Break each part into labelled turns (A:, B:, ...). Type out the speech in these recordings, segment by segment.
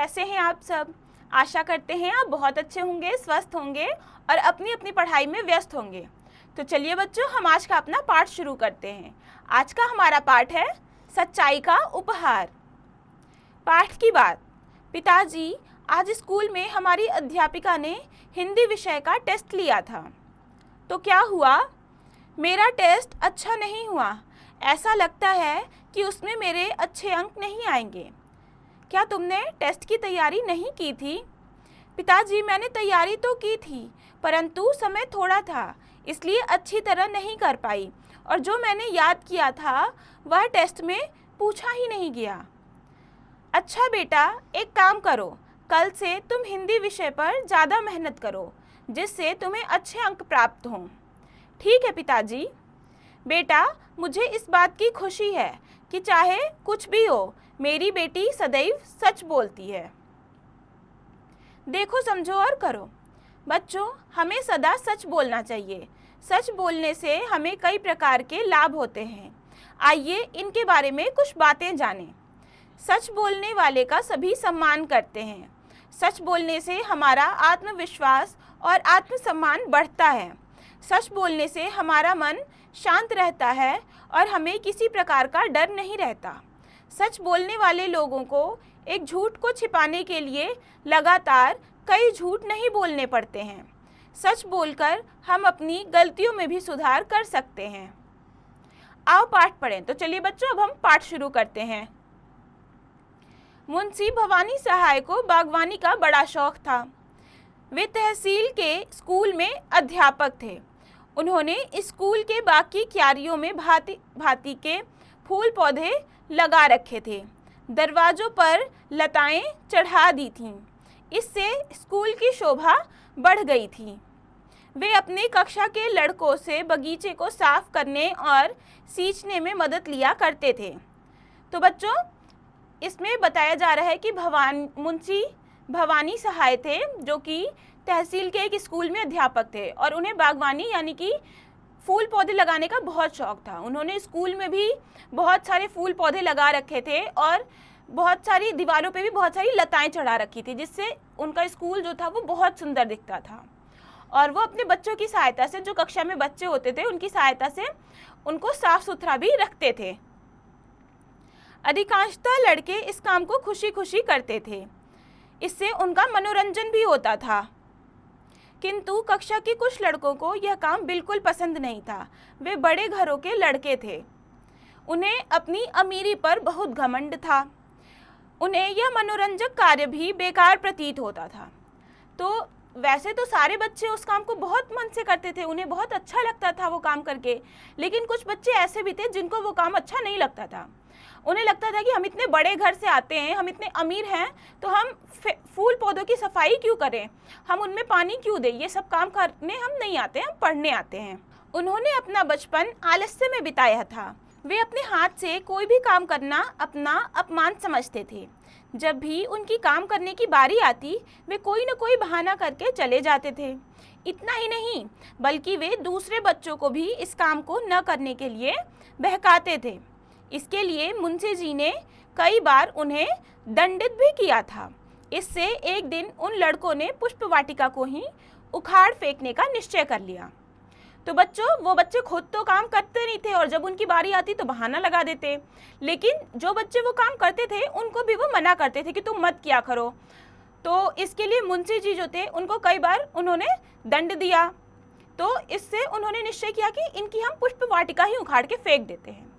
A: कैसे हैं आप सब? आशा करते हैं आप बहुत अच्छे होंगे, स्वस्थ होंगे और अपनी अपनी पढ़ाई में व्यस्त होंगे। तो चलिए बच्चों, हम आज का अपना पाठ शुरू करते हैं। आज का हमारा पाठ है सच्चाई का उपहार। पाठ की बात। पिताजी, आज स्कूल में हमारी अध्यापिका ने हिंदी विषय का टेस्ट लिया था। तो क्या हुआ? मेरा टेस्ट अच्छा नहीं हुआ। ऐसा लगता है कि उसमें मेरे अच्छे अंक नहीं आएंगे। क्या तुमने टेस्ट की तैयारी नहीं की थी? पिताजी, मैंने तैयारी तो की थी, परंतु समय थोड़ा था, इसलिए अच्छी तरह नहीं कर पाई और जो मैंने याद किया था वह टेस्ट में पूछा ही नहीं गया। अच्छा बेटा, एक काम करो, कल से तुम हिंदी विषय पर ज़्यादा मेहनत करो, जिससे तुम्हें अच्छे अंक प्राप्त हों। ठीक है पिताजी। बेटा, मुझे इस बात की खुशी है कि चाहे कुछ भी हो, मेरी बेटी सदैव सच बोलती है। देखो, समझो और करो। बच्चों, हमें सदा सच बोलना चाहिए। सच बोलने से हमें कई प्रकार के लाभ होते हैं। आइए इनके बारे में कुछ बातें जानें। सच बोलने वाले का सभी सम्मान करते हैं। सच बोलने से हमारा आत्मविश्वास और आत्मसम्मान बढ़ता है। सच बोलने से हमारा मन शांत रहता है और हमें किसी प्रकार का डर नहीं रहता। सच बोलने वाले लोगों को एक झूठ को छिपाने के लिए लगातार कई झूठ नहीं बोलने पड़ते हैं। सच बोलकर हम अपनी गलतियों में भी सुधार कर सकते हैं। आओ पाठ पढ़ें। तो चलिए बच्चों, अब हम पाठ शुरू करते हैं। मुंशी भवानी सहाय को बागवानी का बड़ा शौक था। वे तहसील के स्कूल में अध्यापक थे। उन्होंने स्कूल के बाकी क्यारियों में भांति भांति के फूल पौधे लगा रखे थे। दरवाजों पर लताएं चढ़ा दी थीं। इससे स्कूल की शोभा बढ़ गई थी। वे अपने कक्षा के लड़कों से बगीचे को साफ करने और सींचने में मदद लिया करते थे। तो बच्चों, इसमें बताया जा रहा है कि मुंशी भवानी सहाय थे, जो कि तहसील के एक स्कूल में अध्यापक थे और उन्हें बागवानी यानी कि फूल पौधे लगाने का बहुत शौक था। उन्होंने स्कूल में भी बहुत सारे फूल पौधे लगा रखे थे और बहुत सारी दीवारों पे भी बहुत सारी लताएं चढ़ा रखी थी, जिससे उनका स्कूल जो था वो बहुत सुंदर दिखता था। और वो अपने बच्चों की सहायता से, जो कक्षा में बच्चे होते थे उनकी सहायता से उनको साफ सुथरा भी रखते थे। अधिकांशतः लड़के इस काम को खुशी खुशी करते थे। इससे उनका मनोरंजन भी होता था। किंतु कक्षा के कुछ लड़कों को यह काम बिल्कुल पसंद नहीं था। वे बड़े घरों के लड़के थे। उन्हें अपनी अमीरी पर बहुत घमंड था। उन्हें यह मनोरंजक कार्य भी बेकार प्रतीत होता था। तो वैसे तो सारे बच्चे उस काम को बहुत मन से करते थे, उन्हें बहुत अच्छा लगता था वो काम करके, लेकिन कुछ बच्चे ऐसे भी थे जिनको वो काम अच्छा नहीं लगता था। उन्हें लगता था कि हम इतने बड़े घर से आते हैं, हम इतने अमीर हैं, तो हम फूल पौधों की सफाई क्यों करें, हम उनमें पानी क्यों दें, ये सब काम करने हम नहीं आते हैं, हम पढ़ने आते हैं। उन्होंने अपना बचपन आलस्य में बिताया था। वे अपने हाथ से कोई भी काम करना अपना अपमान समझते थे। जब भी उनकी काम करने की बारी आती, वे कोई न कोई बहाना करके चले जाते थे। इतना ही नहीं, बल्कि वे दूसरे बच्चों को भी इस काम को न करने के लिए बहकाते थे। इसके लिए मुंशी जी ने कई बार उन्हें दंडित भी किया था। इससे एक दिन उन लड़कों ने पुष्प वाटिका को ही उखाड़ फेंकने का निश्चय कर लिया। तो बच्चों, वो बच्चे खुद तो काम करते नहीं थे और जब उनकी बारी आती तो बहाना लगा देते, लेकिन जो बच्चे वो काम करते थे उनको भी वो मना करते थे कि तुम मत किया करो। तो इसके लिए मुंशी जी जो थे उनको कई बार उन्होंने दंड दिया। तो इससे उन्होंने निश्चय किया कि इनकी हम पुष्प वाटिका ही उखाड़ के फेंक देते हैं।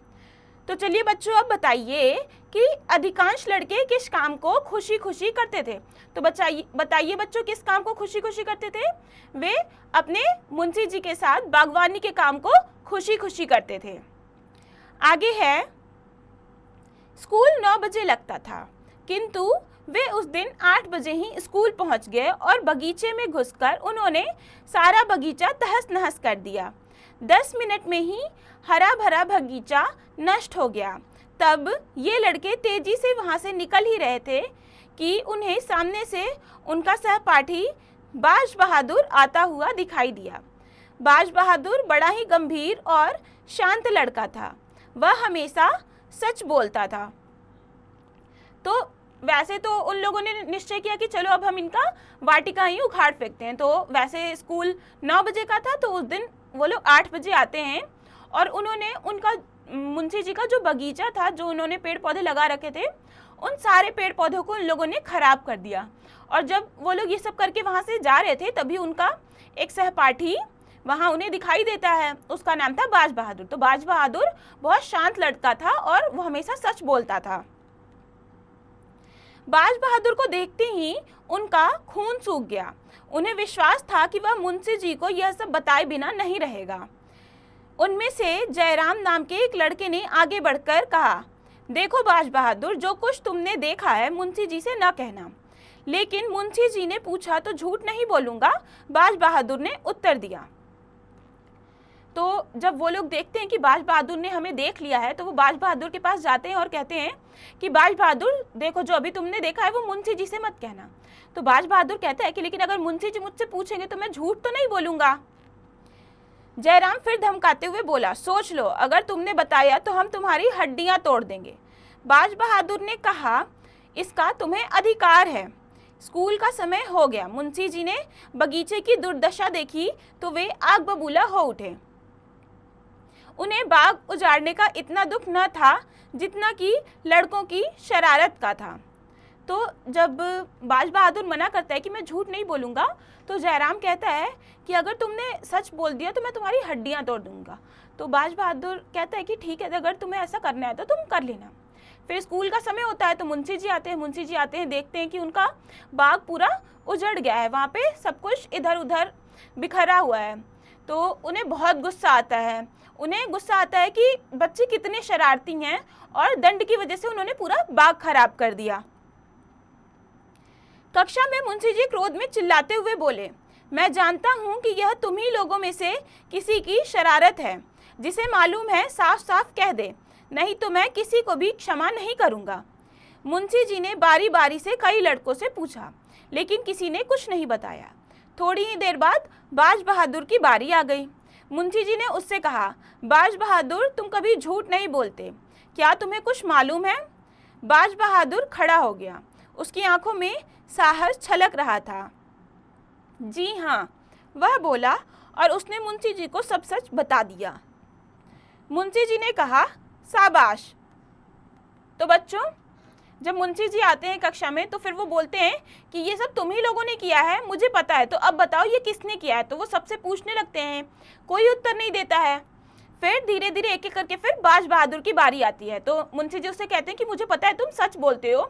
A: तो चलिए बच्चों, अब बताइए कि अधिकांश लड़के किस काम को खुशी खुशी करते थे। तो बताइए बच्चों, किस काम को खुशी खुशी करते थे? वे अपने मुंशी जी के साथ बागवानी के काम को खुशी खुशी करते थे। आगे है, स्कूल 9 बजे लगता था, किंतु वे उस दिन 8 बजे ही स्कूल पहुंच गए और बगीचे में घुसकर उन्होंने सारा बगीचा तहस नहस कर दिया। 10 मिनट में ही हरा भरा बगीचा नष्ट हो गया। तब ये लड़के तेजी से वहाँ से निकल ही रहे थे कि उन्हें सामने से उनका सहपाठी बाज बहादुर आता हुआ दिखाई दिया। बाज बहादुर बड़ा ही गंभीर और शांत लड़का था। वह हमेशा सच बोलता था। तो वैसे तो उन लोगों ने निश्चय किया कि चलो अब हम इनका वाटिका ही उखाड़ फेंकते हैं। तो वैसे स्कूल 9 बजे का था, तो उस दिन वो लोग 8 बजे आते हैं और उन्होंने उनका मुंशी जी का जो बगीचा था, जो उन्होंने पेड़ पौधे लगा रखे थे, उन सारे पेड़ पौधों को उन लोगों ने खराब कर दिया। और जब वो लोग ये सब करके वहाँ से जा रहे थे, तभी उनका एक सहपाठी वहाँ उन्हें दिखाई देता है। उसका नाम था बाज बहादुर। तो बाज बहादुर बहुत शांत लड़का था और वो हमेशा सच बोलता था। बाज बहादुर को देखते ही उनका खून सूख गया। उन्हें विश्वास था कि वह मुंशी जी को यह सब बताए बिना नहीं रहेगा। उनमें से जयराम नाम के एक लड़के ने आगे बढ़कर कहा, देखो बाज बहादुर, जो कुछ तुमने देखा है मुंशी जी से न कहना। लेकिन मुंशी जी ने पूछा तो झूठ नहीं बोलूँगा, बाज बहादुर ने उत्तर दिया। तो जब वो लोग देखते हैं कि बाज बहादुर ने हमें देख लिया है, तो वो बाज बहादुर के पास जाते हैं और कहते हैं कि बाज बहादुर देखो, जो अभी तुमने देखा है वो मुंशी जी से मत कहना। तो बाज बहादुर कहता है कि लेकिन अगर मुंशी जी मुझसे पूछेंगे तो मैं झूठ तो नहीं बोलूँगा। जयराम फिर धमकाते हुए बोला, सोच लो, अगर तुमने बताया तो हम तुम्हारी हड्डियाँ तोड़ देंगे। बाज बहादुर ने कहा, इसका तुम्हें अधिकार है। स्कूल का समय हो गया। मुंशी जी ने बगीचे की दुर्दशा देखी तो वे आग बबूला हो उठे। उन्हें बाग उजाड़ने का इतना दुख न था जितना कि लड़कों की शरारत का था। तो जब बाज बहादुर मना करता है कि मैं झूठ नहीं बोलूँगा, तो जयराम कहता है कि अगर तुमने सच बोल दिया तो मैं तुम्हारी हड्डियाँ तोड़ दूँगा। तो बाज बहादुर कहता है कि ठीक है, अगर तुम्हें ऐसा करना है तो तुम कर लेना। फिर स्कूल का समय होता है तो मुंशी जी आते हैं, देखते हैं कि उनका बाग पूरा उजड़ गया है, वहाँ पे सब कुछ इधर उधर बिखरा हुआ है। तो उन्हें बहुत गुस्सा आता है। उन्हें गुस्सा आता है कि बच्चे कितने शरारती हैं और दंड की वजह से उन्होंने पूरा बाग खराब कर दिया। कक्षा में मुंशी जी क्रोध में चिल्लाते हुए बोले, मैं जानता हूँ कि यह तुम ही लोगों में से किसी की शरारत है। जिसे मालूम है साफ साफ कह दे, नहीं तो मैं किसी को भी क्षमा नहीं करूँगा। मुंशी जी ने बारी बारी से कई लड़कों से पूछा, लेकिन किसी ने कुछ नहीं बताया। थोड़ी ही देर बाद बाज बहादुर की बारी आ गई। मुंशी जी ने उससे कहा, बाज बहादुर, तुम कभी झूठ नहीं बोलते, क्या तुम्हें कुछ मालूम है? बाज बहादुर खड़ा हो गया। उसकी आंखों में साहस छलक रहा था। जी हाँ, वह बोला और उसने मुंशी जी को सब सच बता दिया। मुंशी जी ने कहा, शाबाश। तो बच्चों, जब मुंशी जी आते हैं कक्षा में तो फिर वो बोलते हैं कि ये सब तुम ही लोगों ने किया है, मुझे पता है, तो अब बताओ ये किसने किया है। तो वो सबसे पूछने लगते हैं, कोई उत्तर नहीं देता है। फिर धीरे धीरे एक एक करके फिर बाज बहादुर की बारी आती है। तो मुंशी जी उससे कहते हैं कि मुझे पता है तुम सच बोलते हो,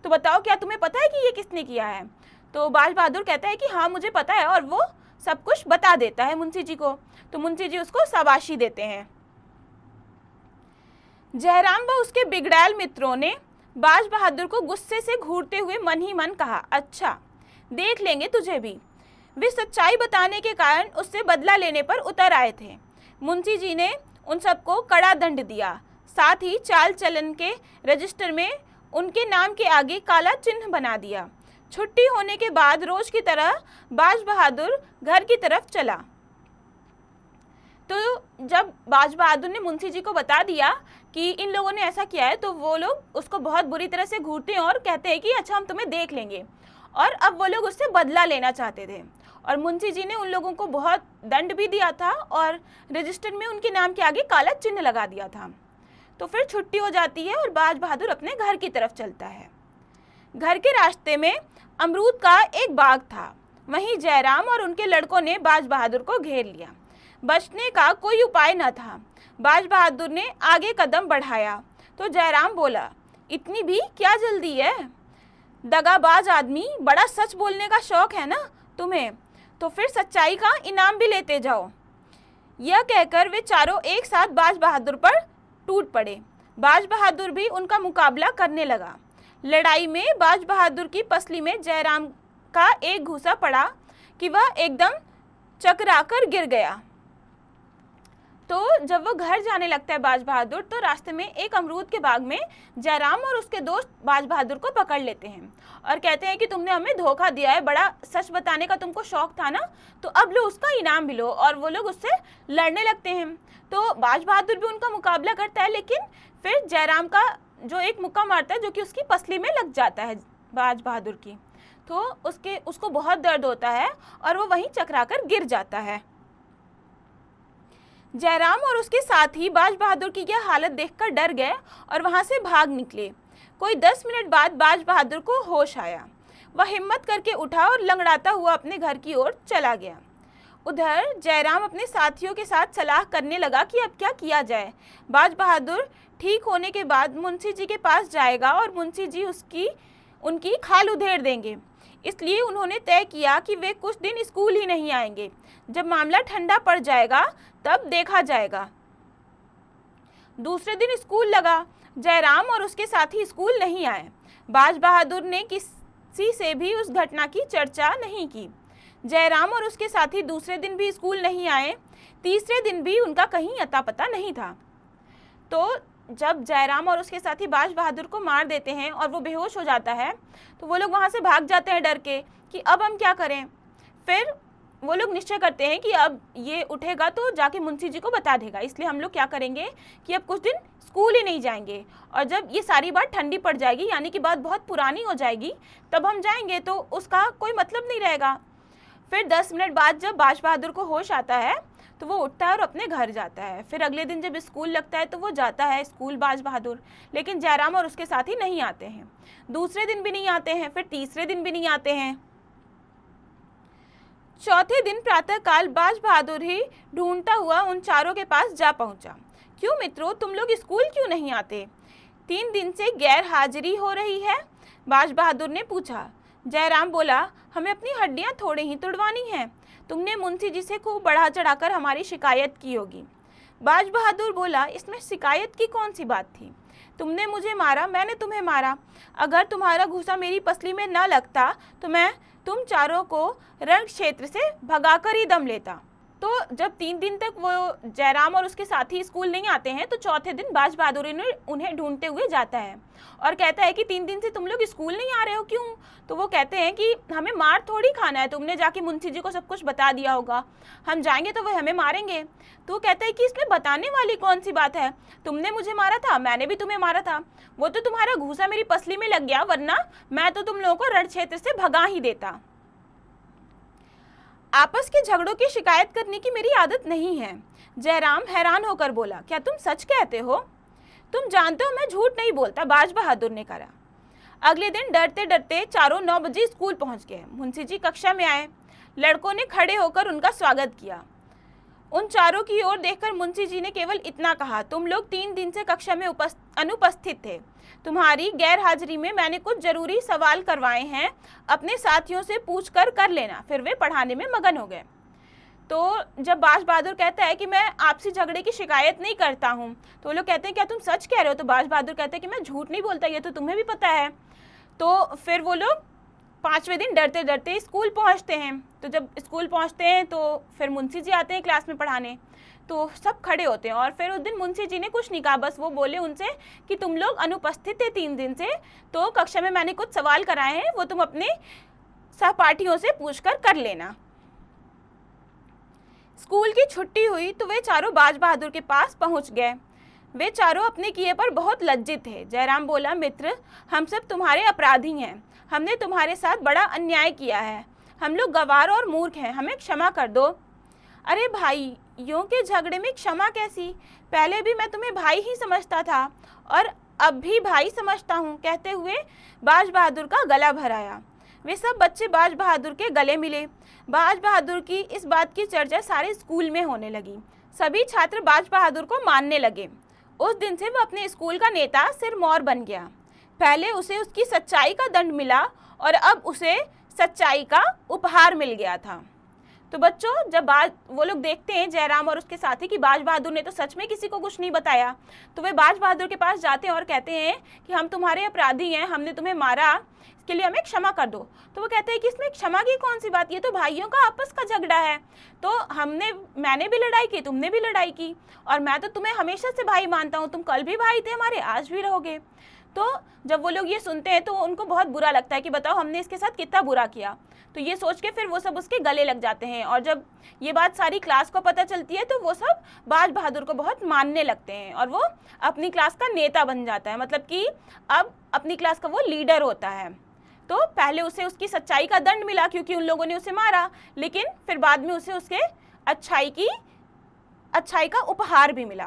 A: तो बताओ क्या तुम्हें पता है कि ये किसने किया है। तो बाज बहादुर कहता है कि हाँ मुझे पता है, और वो सब कुछ बता देता है मुंशी जी को। तो मुंशी जी उसको शाबाशी देते हैं। जयराम व उसके बिगड़ैल मित्रों ने बाज बहादुर को गुस्से से घूरते हुए मन ही मन कहा, अच्छा देख लेंगे तुझे भी। वे सच्चाई बताने के कारण उससे बदला लेने पर उतर आए थे। मुंशी जी ने उन सबको कड़ा दंड दिया, साथ ही चाल चलन के रजिस्टर में उनके नाम के आगे काला चिन्ह बना दिया। छुट्टी होने के बाद रोज की तरह बाज बहादुर घर की तरफ चला। तो जब बाज बहादुर ने मुंशी जी को बता दिया कि इन लोगों ने ऐसा किया है, तो वो लोग उसको बहुत बुरी तरह से घूरते हैं और कहते हैं कि अच्छा हम तुम्हें देख लेंगे। और अब वो लोग उससे बदला लेना चाहते थे, और मुंशी जी ने उन लोगों को बहुत दंड भी दिया था और रजिस्टर में उनके नाम के आगे काला चिन्ह लगा दिया था। तो फिर छुट्टी हो जाती है और बाज बहादुर अपने घर की तरफ चलता है। घर के रास्ते में अमरूद का एक बाग था। वहीं जयराम और उनके लड़कों ने बाज बहादुर को घेर लिया। बचने का कोई उपाय न था। बाज बहादुर ने आगे कदम बढ़ाया तो जयराम बोला, इतनी भी क्या जल्दी है? दगाबाज आदमी, बड़ा सच बोलने का शौक है ना तुम्हें, तो फिर सच्चाई का इनाम भी लेते जाओ। यह कहकर वे चारों एक साथ बाज बहादुर पर टूट पड़े। बाज बहादुर भी उनका मुकाबला करने लगा। लड़ाई में बाज बहादुर की पसली में जयराम का एक घूसा पड़ा कि वह एकदम चकराकर गिर गया। तो जब वो घर जाने लगता है बाज बहादुर, तो रास्ते में एक अमरूद के बाग में जयराम और उसके दोस्त बाज बहादुर को पकड़ लेते हैं और कहते हैं कि तुमने हमें धोखा दिया है, बड़ा सच बताने का तुमको शौक था ना, तो अब लो उसका इनाम भी लो। और वो लोग उससे लड़ने लगते हैं। तो बाज बहादुर भी उनका मुकाबला करता है, लेकिन फिर जयराम का जो एक मुक्का मारता है जो कि उसकी पसली में लग जाता है। बाज बहादुर की। तो उसको बहुत दर्द होता है और वो वहीं चकराकर गिर जाता है। जयराम और उसके साथी बाज बहादुर की यह हालत देखकर डर गए और वहां से भाग निकले। कोई 10 मिनट बाद बाज बहादुर को होश आया। वह हिम्मत करके उठा और लंगड़ाता हुआ अपने घर की ओर चला गया। उधर जयराम अपने साथियों के साथ सलाह करने लगा कि अब क्या किया जाए। बाज बहादुर ठीक होने के बाद मुंशी जी के पास जाएगा और मुंशी जी उनकी खाल उधेड़ देंगे। इसलिए उन्होंने तय किया कि वे कुछ दिन स्कूल ही नहीं आएंगे। जब मामला ठंडा पड़ जाएगा तब देखा जाएगा। दूसरे दिन स्कूल लगा। जयराम और उसके साथी स्कूल नहीं आए। बाज बहादुर ने किसी से भी उस घटना की चर्चा नहीं की। जयराम और उसके साथी दूसरे दिन भी स्कूल नहीं आए। तीसरे दिन भी उनका कहीं अता पता नहीं था। तो जब जयराम और उसके साथी बाज बहादुर को मार देते हैं और वो बेहोश हो जाता है, तो वो लोग वहाँ से भाग जाते हैं डर के कि अब हम क्या करें। फिर वो लोग निश्चय करते हैं कि अब ये उठेगा तो जाके मुंशी जी को बता देगा, इसलिए हम लोग क्या करेंगे कि अब कुछ दिन स्कूल ही नहीं जाएंगे, और जब ये सारी बात ठंडी पड़ जाएगी, यानी कि बात बहुत पुरानी हो जाएगी, तब हम जाएंगे तो उसका कोई मतलब नहीं रहेगा। फिर 10 मिनट बाद जब बाज बहादुर को होश आता है तो वो उठता है और अपने घर जाता है। फिर अगले दिन जब स्कूल लगता है तो वो जाता है स्कूल बाज बहादुर, लेकिन जयराम और उसके साथी नहीं आते हैं। दूसरे दिन भी नहीं आते हैं, फिर तीसरे दिन भी नहीं आते हैं। चौथे दिन प्रातःकाल बाज बहादुर ही ढूंढता हुआ उन चारों के पास जा पहुंचा। क्यों मित्रों, तुम लोग स्कूल क्यों नहीं आते? 3 दिन से गैर हाजिरी हो रही है, बाज बहादुर ने पूछा। जयराम बोला, हमें अपनी हड्डियां थोड़ी ही तुड़वानी हैं। तुमने मुंशी जी से खूब बढ़ा चढ़ाकर हमारी शिकायत की होगी। बाज बहादुर बोला, इसमें शिकायत की कौन सी बात थी? तुमने मुझे मारा, मैंने तुम्हें मारा। अगर तुम्हारा घूसा मेरी पसली में न लगता तो मैं तुम चारों को रण क्षेत्र से भगाकर ही दम लेता। तो जब 3 दिन तक वो जयराम और उसके साथी स्कूल नहीं आते हैं, तो चौथे दिन बाज बहादुर उन्हें ढूंढते हुए जाता है और कहता है कि 3 दिन से तुम लोग स्कूल नहीं आ रहे हो, क्यों? तो वो कहते हैं कि हमें मार थोड़ी खाना है, तुमने जाके मुंशी जी को सब कुछ बता दिया होगा, हम जाएंगे तो वो हमें मारेंगे। तो वो कहते हैं कि इसमें बताने वाली कौन सी बात है? तुमने मुझे मारा था, मैंने भी तुम्हें मारा था, वो तो तुम्हारा घूसा मेरी पसली में लग गया, वरना मैं तो तुम लोगों को रण क्षेत्र से भगा ही देता। आपस के झगड़ों की शिकायत करने की मेरी आदत नहीं है। जयराम हैरान होकर बोला, क्या तुम सच कहते हो? तुम जानते हो मैं झूठ नहीं बोलता, बाज बहादुर ने कहा। अगले दिन डरते डरते चारों 9 बजे स्कूल पहुंच गए। मुंशी जी कक्षा में आए। लड़कों ने खड़े होकर उनका स्वागत किया। उन चारों की ओर देखकर मुंशी जी ने केवल इतना कहा, तुम लोग 3 दिन से कक्षा में अनुपस्थित थे। तुम्हारी गैर हाजिरी में मैंने कुछ जरूरी सवाल करवाए हैं, अपने साथियों से पूछकर कर लेना। फिर वे पढ़ाने में मगन हो गए। तो जब बाज बहादुर कहता है कि मैं आपसी झगड़े की शिकायत नहीं करता हूँ, तो वो लोग कहते हैं क्या तुम सच कह रहे हो? तो बाज बहादुर कहते हैं कि मैं झूठ नहीं बोलता, ये तो तुम्हें भी पता है। तो फिर वो लोग 5वें दिन डरते डरते स्कूल पहुँचते हैं। तो जब स्कूल पहुँचते हैं तो फिर मुंशी जी आते हैं क्लास में पढ़ाने। तो सब खड़े होते हैं और फिर उस दिन मुंशी जी ने कुछ नहीं कहा, बस वो बोले उनसे कि तुम लोग अनुपस्थित थे 3 दिन से, तो कक्षा में मैंने कुछ सवाल कराए हैं, वो तुम अपने सहपाठियों से पूछकर कर लेना। स्कूल की छुट्टी हुई तो वे चारों बाज बहादुर के पास पहुंच गए। वे चारों अपने किए पर बहुत लज्जित थे। जयराम बोला, मित्र, हम सब तुम्हारे अपराधी हैं, हमने तुम्हारे साथ बड़ा अन्याय किया है, हम लोग गवार और मूर्ख हैं, हमें क्षमा कर दो। अरे भाई, यूं के झगड़े में क्षमा कैसी? पहले भी मैं तुम्हें भाई ही समझता था और अब भी भाई समझता हूँ, कहते हुए बाज बहादुर का गला भराया। वे सब बच्चे बाज बहादुर के गले मिले। बाज बहादुर की इस बात की चर्चा सारे स्कूल में होने लगी। सभी छात्र बाज बहादुर को मानने लगे। उस दिन से वह अपने स्कूल का नेता सिरमौर बन गया। पहले उसे उसकी सच्चाई का दंड मिला और अब उसे सच्चाई का उपहार मिल गया था। तो बच्चों, जब वो लोग देखते हैं जयराम और उसके साथी कि बाज बहादुर ने तो सच में किसी को कुछ नहीं बताया, तो वे बाज बहादुर के पास जाते हैं और कहते हैं कि हम तुम्हारे अपराधी हैं, हमने तुम्हें मारा, इसके लिए हमें क्षमा कर दो। तो वो कहते हैं कि इसमें क्षमा की कौन सी बात, ये तो भाइयों का आपस का झगड़ा है। तो मैंने भी लड़ाई की, तुमने भी लड़ाई की, और मैं तो तुम्हें हमेशा से भाई मानता हूँ, तुम कल भी भाई थे हमारे, आज भी रहोगे। तो जब वो लोग ये सुनते हैं तो उनको बहुत बुरा लगता है कि बताओ हमने इसके साथ कितना बुरा किया। तो ये सोच के फिर वो सब उसके गले लग जाते हैं, और जब ये बात सारी क्लास को पता चलती है तो वो सब बाज बहादुर को बहुत मानने लगते हैं और वो अपनी क्लास का नेता बन जाता है, मतलब कि अब अपनी क्लास का वो लीडर होता है। तो पहले उसे उसकी सच्चाई का दंड मिला क्योंकि उन लोगों ने उसे मारा, लेकिन फिर बाद में उसे उसके अच्छाई का उपहार भी मिला।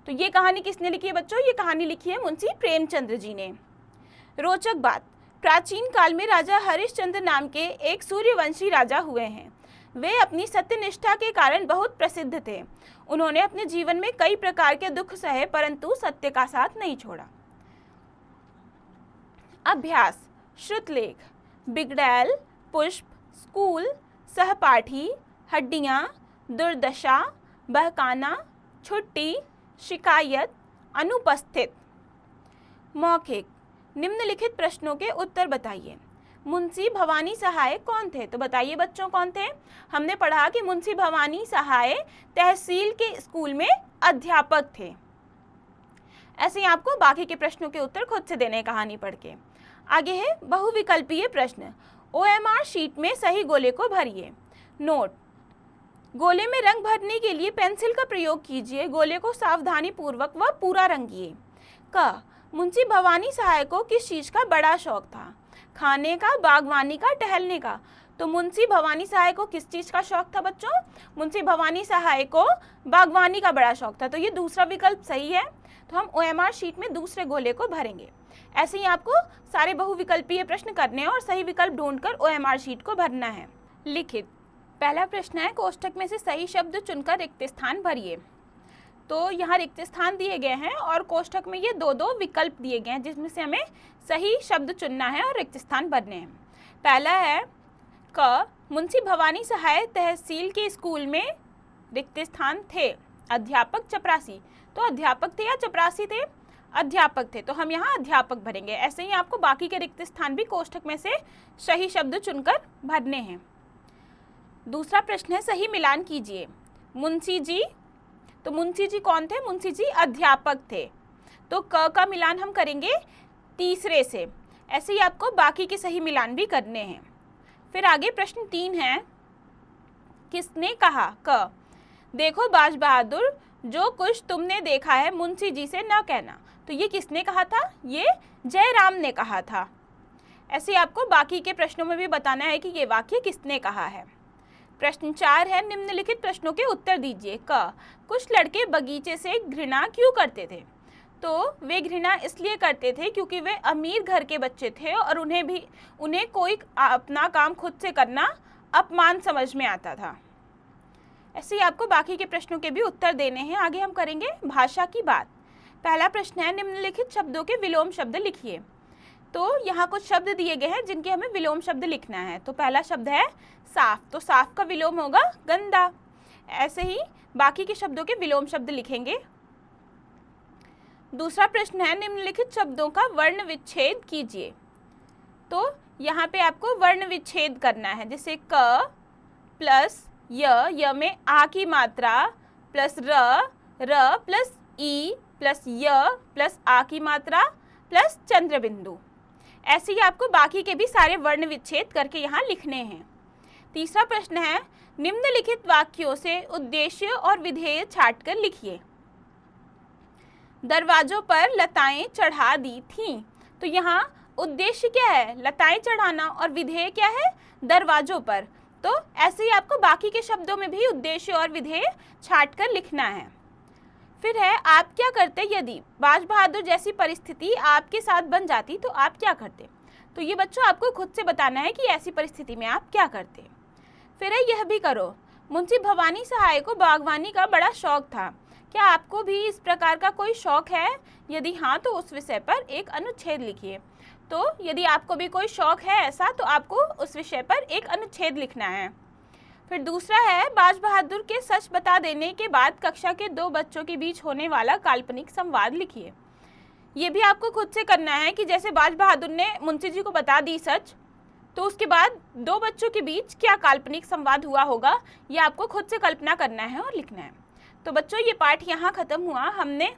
A: तो ये कहानी किसने लिखी है बच्चों? ये कहानी लिखी है मुंशी प्रेमचंद्र जी ने। रोचक बात, प्राचीन काल में राजा हरिश्चंद्र नाम के एक सूर्यवंशी राजा हुए हैं। वे अपनी सत्यनिष्ठा के कारण बहुत प्रसिद्ध थे। उन्होंने अपने जीवन में कई प्रकार के दुख सहे परंतु सत्य का साथ नहीं छोड़ा। अभ्यास, श्रुतलेख, बिगड़ैल, पुष्प, स्कूल, सहपाठी, हड्डियां, दुर्दशा, बहकाना, छुट्टी, शिकायत, अनुपस्थित। मौखिक, निम्नलिखित प्रश्नों के उत्तर बताइए। मुंशी भवानी सहाय कौन थे? तो बताइए बच्चों कौन थे? हमने पढ़ा कि मुंशी भवानी सहाय तहसील के स्कूल में अध्यापक थे। ऐसे ही आपको बाकी के प्रश्नों के उत्तर खुद से देने कहानी पढ़ के। आगे है बहुविकल्पीय प्रश्न। OMR शीट में सही गोले को भरिए। नोट, गोले में रंग भरने के लिए पेंसिल का प्रयोग कीजिए। गोले को सावधानी पूर्वक व पूरा रंगिए। क, मुंशी भवानी सहाय को किस चीज का बड़ा शौक था? खाने का, बागवानी का, टहलने का। तो मुंशी भवानी सहाय को किस चीज का शौक था बच्चों? मुंशी भवानी सहाय को बागवानी का बड़ा शौक था। तो ये दूसरा विकल्प सही है। तो हम OMR शीट में दूसरे गोले को भरेंगे। ऐसे ही आपको सारे बहुविकल्पीय प्रश्न करने हैं और सही विकल्प ढूंढकर OMR शीट को भरना है। लिखित, पहला प्रश्न है कोष्ठक में से सही शब्द चुनकर रिक्त स्थान भरिए। तो यहाँ रिक्त स्थान दिए गए हैं और कोष्ठक में ये दो दो विकल्प दिए गए हैं जिसमें से हमें सही शब्द चुनना है और रिक्त स्थान भरने हैं। पहला है क, मुंशी भवानी सहाय तहसील के स्कूल में रिक्त स्थान थे। अध्यापक, चपरासी। तो अध्यापक थे या चपरासी थे? अध्यापक थे। तो हम यहाँ अध्यापक भरेंगे। ऐसे ही आपको बाकी के रिक्त स्थान भी कोष्ठक में से सही शब्द चुनकर भरने हैं। दूसरा प्रश्न है सही मिलान कीजिए। मुंशी जी, तो मुंशी जी कौन थे? मुंशी जी अध्यापक थे। तो क का मिलान हम करेंगे तीसरे से। ऐसे ही आपको बाकी के सही मिलान भी करने हैं। फिर आगे प्रश्न 3 है, किसने कहा? क, देखो बाज बहादुर, जो कुछ तुमने देखा है मुंशी जी से न कहना। तो ये किसने कहा था? ये जयराम ने कहा था। ऐसे ही आपको बाकी के प्रश्नों में भी बताना है कि ये वाक्य किसने कहा है। प्रश्न 4 है, निम्नलिखित प्रश्नों के उत्तर दीजिए। क, कुछ लड़के बगीचे से घृणा क्यों करते थे? तो वे घृणा इसलिए करते थे क्योंकि वे अमीर घर के बच्चे थे और उन्हें कोई अपना काम खुद से करना अपमान समझ में आता था। ऐसे ही आपको बाकी के प्रश्नों के भी उत्तर देने हैं। आगे हम करेंगे भाषा की बात। पहला प्रश्न है, निम्नलिखित शब्दों के विलोम शब्द लिखिए। तो यहाँ कुछ शब्द दिए गए हैं जिनके हमें विलोम शब्द लिखना है। तो पहला शब्द है साफ। तो साफ का विलोम होगा गंदा। ऐसे ही बाकी के शब्दों के विलोम शब्द लिखेंगे। दूसरा प्रश्न है, निम्नलिखित शब्दों का वर्ण विच्छेद कीजिए। तो यहाँ पे आपको वर्ण विच्छेद करना है। जैसे क प्लस य में आ की मात्रा प्लस र प्लस ई प्लस य प्लस आ की मात्रा प्लस चंद्र बिंदु। ऐसे ही आपको बाकी के भी सारे वर्ण विच्छेद करके यहाँ लिखने हैं। तीसरा प्रश्न है, निम्नलिखित वाक्यों से उद्देश्य और विधेय छांटकर लिखिए। दरवाजों पर लताएं चढ़ा दी थीं। तो यहाँ उद्देश्य क्या है? लताएं चढ़ाना। और विधेय क्या है? दरवाजों पर। तो ऐसे ही आपको बाकी के शब्दों में भी उद्देश्य और विधेय छांटकर लिखना है। फिर है, आप क्या करते यदि बाज बहादुर जैसी परिस्थिति आपके साथ बन जाती तो आप क्या करते? तो ये बच्चों आपको खुद से बताना है कि ऐसी परिस्थिति में आप क्या करते। फिर है, यह भी करो, मुंशी भवानी सहाय को बागवानी का बड़ा शौक था। क्या आपको भी इस प्रकार का कोई शौक है? यदि हाँ तो उस विषय पर एक अनुच्छेद लिखिए। तो यदि आपको भी कोई शौक है ऐसा तो आपको उस विषय पर एक अनुच्छेद लिखना है। फिर दूसरा है, बाज बहादुर के सच बता देने के बाद कक्षा के 2 बच्चों के बीच होने वाला काल्पनिक संवाद लिखिए। ये भी आपको खुद से करना है कि जैसे बाज बहादुर ने मुंशी जी को बता दी सच, तो उसके बाद 2 बच्चों के बीच क्या काल्पनिक संवाद हुआ होगा, ये आपको खुद से कल्पना करना है और लिखना है। तो बच्चों ये पाठ यहाँ खत्म हुआ। हमने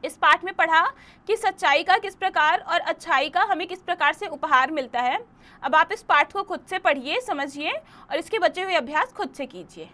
A: इस पाठ में पढ़ा कि सच्चाई का किस प्रकार और अच्छाई का हमें किस प्रकार से उपहार मिलता है। अब आप इस पाठ को खुद से पढ़िए, समझिए और इसके बचे हुए अभ्यास खुद से कीजिए।